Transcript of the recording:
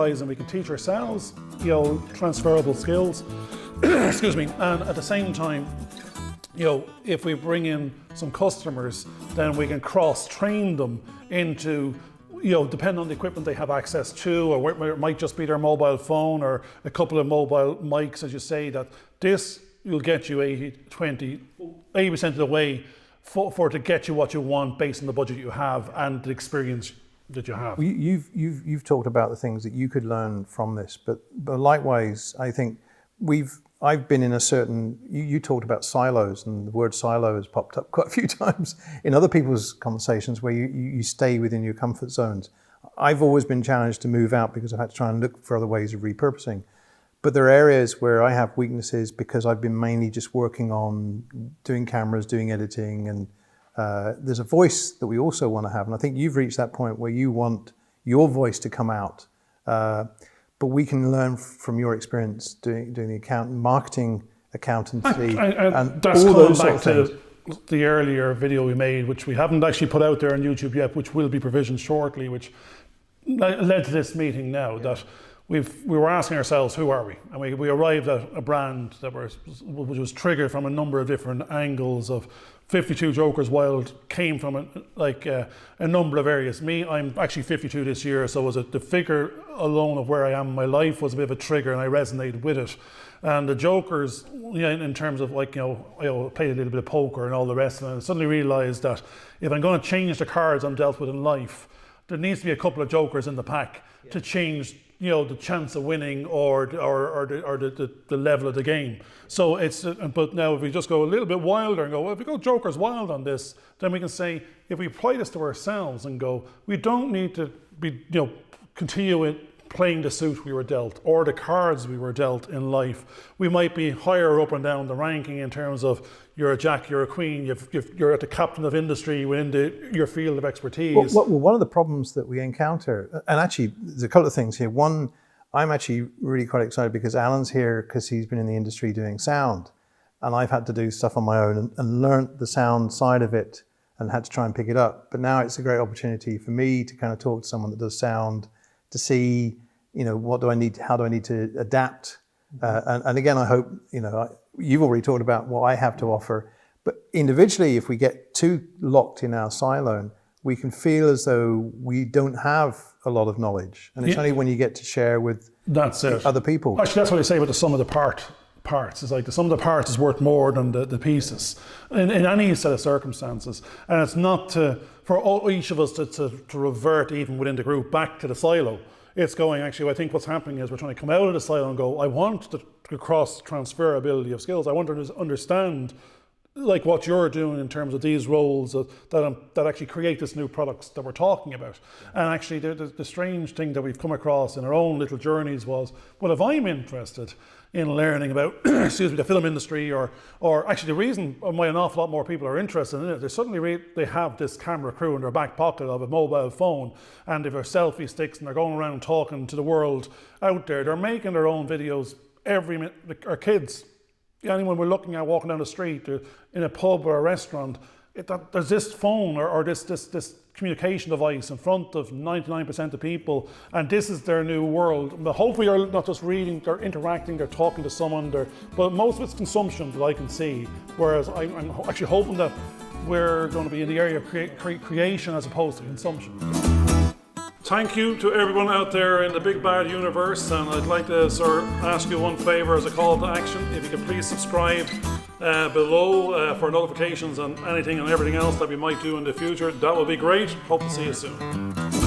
realizing we can teach ourselves, transferable skills, excuse me, and at the same time, if we bring in some customers, then we can cross-train them into, depending on the equipment they have access to, or it might just be their mobile phone or a couple of mobile mics, as you say, that this will get you 80% of the way for to get you what you want based on the budget you have and the experience that you have. Well, you've talked about the things that you could learn from this, but likewise, I think I've been in a certain, you talked about silos, and the word silo has popped up quite a few times in other people's conversations where you stay within your comfort zones. I've always been challenged to move out because I've had to try and look for other ways of repurposing. But there are areas where I have weaknesses because I've been mainly just working on doing cameras, doing editing, and there's a voice that we also want to have. And I think you've reached that point where you want your voice to come out. But we can learn from your experience doing the marketing, accountancy, and that's all those back sort of things. to the earlier video we made, which we haven't actually put out there on YouTube yet, which will be provisioned shortly, which led to this meeting now. That we were asking ourselves, who are we? And we arrived at a brand which was triggered from a number of different angles of 52 Jokers Wild came from a number of areas. I'm actually 52 this year, so the figure alone of where I am in my life was a bit of a trigger, and I resonated with it. And the Jokers, in terms of I played a little bit of poker and all the rest of it, and I suddenly realised that if I'm going to change the cards I'm dealt with in life, there needs to be a couple of Jokers in the pack to change the chance of winning or the level of the game. So but now if we just go a little bit wilder and go, well, if we go Jokers Wild on this, then we can say, if we apply this to ourselves and go, we don't need to be, continue playing the suit we were dealt or the cards we were dealt in life. We might be higher up and down the ranking in terms of you're a jack, you're a queen, you're at the captain of industry within your field of expertise. Well, one of the problems that we encounter, and actually there's a couple of things here. One, I'm actually really quite excited because Alan's here because he's been in the industry doing sound, and I've had to do stuff on my own and learnt the sound side of it and had to try and pick it up. But now it's a great opportunity for me to kind of talk to someone that does sound, to see, what do I need, how do I need to adapt? And again, I hope, you've already talked about what I have to offer, but individually, if we get too locked in our silo, we can feel as though we don't have a lot of knowledge. And it's only when you get to share with other people. Actually, that's what I say about the sum of the parts. It's like the sum of the parts is worth more than the pieces in any set of circumstances. And it's not for each of us to revert, even within the group, back to the silo. It's going, actually, I think what's happening is we're trying to come out of the silo and go, I want the cross transferability of skills. I want to understand like what you're doing in terms of these roles that actually create this new products that we're talking about. And actually the strange thing that we've come across in our own little journeys was, well, if I'm interested in learning about excuse me, the film industry or actually the reason why an awful lot more people are interested in it, they suddenly they have this camera crew in their back pocket of a mobile phone, and if they're selfie sticks and they're going around talking to the world out there, they're making their own videos every minute. Our kids, anyone we're looking at walking down the street, in a pub or a restaurant, there's this phone or this communication device in front of 99% of people, and this is their new world. But hopefully they're not just reading, they're interacting, they're talking to someone, but most of it's consumption that I can see, whereas I'm actually hoping that we're going to be in the area of creation as opposed to consumption. Thank you to everyone out there in the big bad universe, and I'd like to ask you one favour as a call to action. If you could please subscribe below for notifications on anything and everything else that we might do in the future, that would be great. Hope to see you soon.